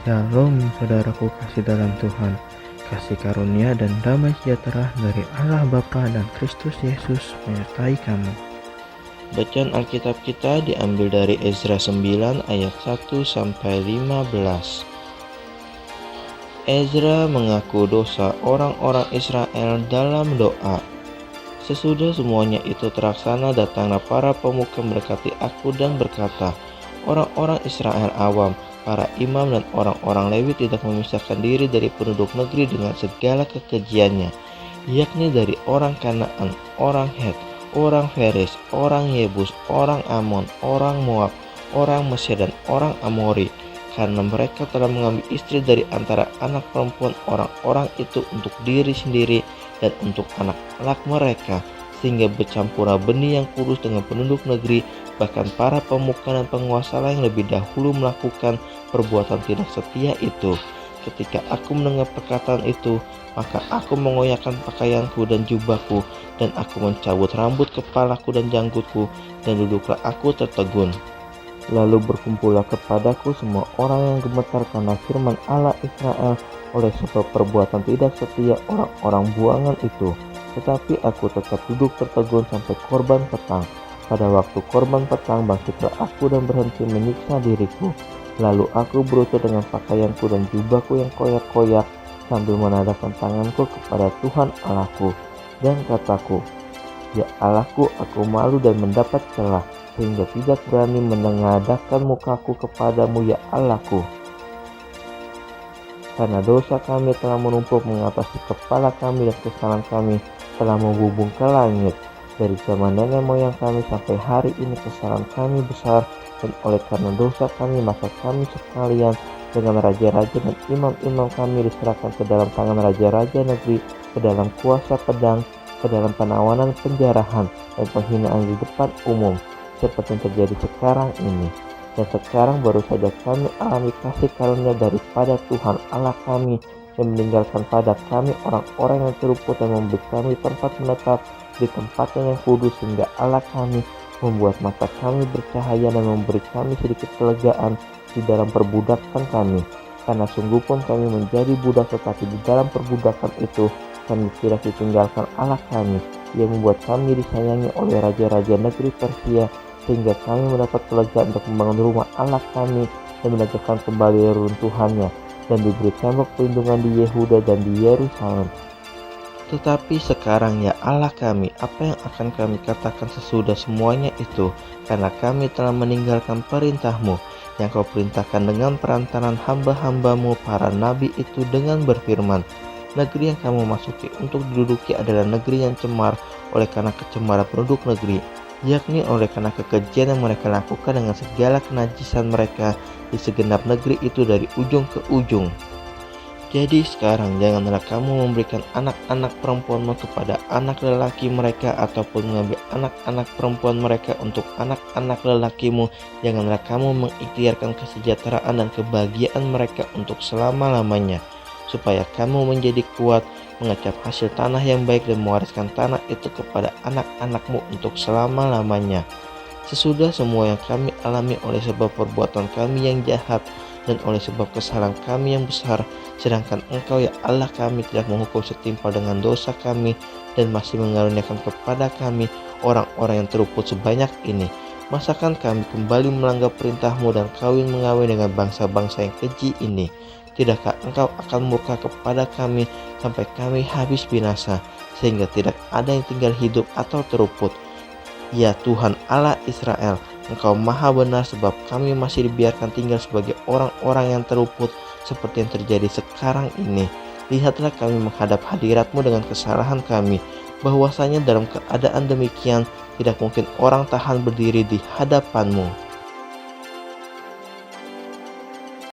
Shalom saudaraku kasih dalam Tuhan, kasih karunia dan damai sejahtera dari Allah Bapa dan Kristus Yesus menyertai kamu. Bacaan Alkitab kita diambil dari Ezra 9 ayat 1 sampai 15. Ezra mengaku dosa orang-orang Israel dalam doa. Sesudah semuanya itu terlaksana, datanglah para pemuka mendekati aku dan berkata, orang-orang Israel awam, para imam dan orang-orang Lewi tidak memisahkan diri dari penduduk negeri dengan segala kekejiannya, yakni dari orang Kanaan, orang Het, orang Feris, orang Yebus, orang Amon, orang Moab, orang Mesir dan orang Amori, karena mereka telah mengambil istri dari antara anak perempuan orang-orang itu untuk diri sendiri dan untuk anak-anak mereka, sehingga bercampurlah benih yang kudus dengan penduduk negeri. Bahkan para pemuka dan penguasa lain lebih dahulu melakukan perbuatan tidak setia itu. Ketika aku mendengar perkataan itu, maka aku mengoyakkan pakaianku dan jubahku, dan aku mencabut rambut kepalaku dan janggutku, dan duduklah aku tertegun. Lalu berkumpullah kepadaku semua orang yang gemetar karena firman Allah Israel, oleh sebab perbuatan tidak setia orang-orang buangan itu. Tetapi aku tetap duduk tertegun sampai korban petang. Pada waktu korban petang bangkitlah aku dan berhenti menyiksa diriku. Lalu aku berlutut dengan pakaianku dan jubahku yang koyak-koyak, sambil menadahkan tanganku kepada Tuhan Allahku, dan kataku, ya Allahku, aku malu dan mendapat celah, sehingga tidak berani menengadahkan mukaku kepadamu, ya Allahku. Karena dosa kami telah menumpuk mengatasi kepala kami dan kesalahan kami telah membubung ke langit. Dari zaman nenek moyang kami sampai hari ini kesalahan kami besar, dan oleh karena dosa kami maka kami sekalian dengan raja-raja dan imam-imam kami diserahkan ke dalam tangan raja-raja negeri, ke dalam kuasa pedang, ke dalam penawanan penjarahan dan penghinaan di depan umum, seperti yang terjadi sekarang ini. Dan sekarang baru saja kami alami kasih karunia daripada Tuhan Allah kami, yang meninggalkan pada kami orang-orang yang terluput dan memberi kami tempat menetap di tempatnya yang kudus, sehingga Allah kami membuat mata kami bercahaya dan memberi kami sedikit kelegaan di dalam perbudakan kami. Karena sungguh pun kami menjadi budak, tetapi di dalam perbudakan itu kami tidak ditinggalkan Allah kami, yang membuat kami disayangi oleh raja-raja negeri Persia, sehingga kami mendapat kelegaan untuk membangun rumah Allah kami dan menegakkan kembali reruntuhannya, dan diberi tembok perlindungan di Yehuda dan di Yerusalem. Tetapi sekarang, ya Allah kami, apa yang akan kami katakan sesudah semuanya itu? Karena kami telah meninggalkan perintah-Mu yang Kau perintahkan dengan perantaran hamba-hamba-Mu para nabi itu, dengan berfirman, negeri yang kamu masuki untuk diduduki adalah negeri yang cemar oleh karena kecemaran penduduk negeri, yakni oleh karena kekejian yang mereka lakukan dengan segala kenajisan mereka di segenap negeri itu dari ujung ke ujung. Jadi sekarang janganlah kamu memberikan anak-anak perempuanmu kepada anak lelaki mereka, ataupun mengambil anak-anak perempuan mereka untuk anak-anak lelakimu. Janganlah kamu mengikhtiarkan kesejahteraan dan kebahagiaan mereka untuk selama-lamanya, supaya kamu menjadi kuat, mengecap hasil tanah yang baik, dan mewariskan tanah itu kepada anak-anakmu untuk selama-lamanya. Sesudah semua yang kami alami oleh sebab perbuatan kami yang jahat dan oleh sebab kesalahan kami yang besar, sedangkan Engkau, ya Allah kami, tidak menghukum setimpal dengan dosa kami, dan masih mengaruniakan kepada kami orang-orang yang terluput sebanyak ini. Masakan kami kembali melanggar perintah-Mu dan kawin mengawin dengan bangsa-bangsa yang keji ini? Tidakkah Engkau akan murka kepada kami sampai kami habis binasa, sehingga tidak ada yang tinggal hidup atau terluput? Ya Tuhan Allah Israel, Engkau maha benar, sebab kami masih dibiarkan tinggal sebagai orang-orang yang terluput seperti yang terjadi sekarang ini. Lihatlah kami menghadap hadirat-Mu dengan kesalahan kami, bahwasanya dalam keadaan demikian tidak mungkin orang tahan berdiri di hadapan-Mu.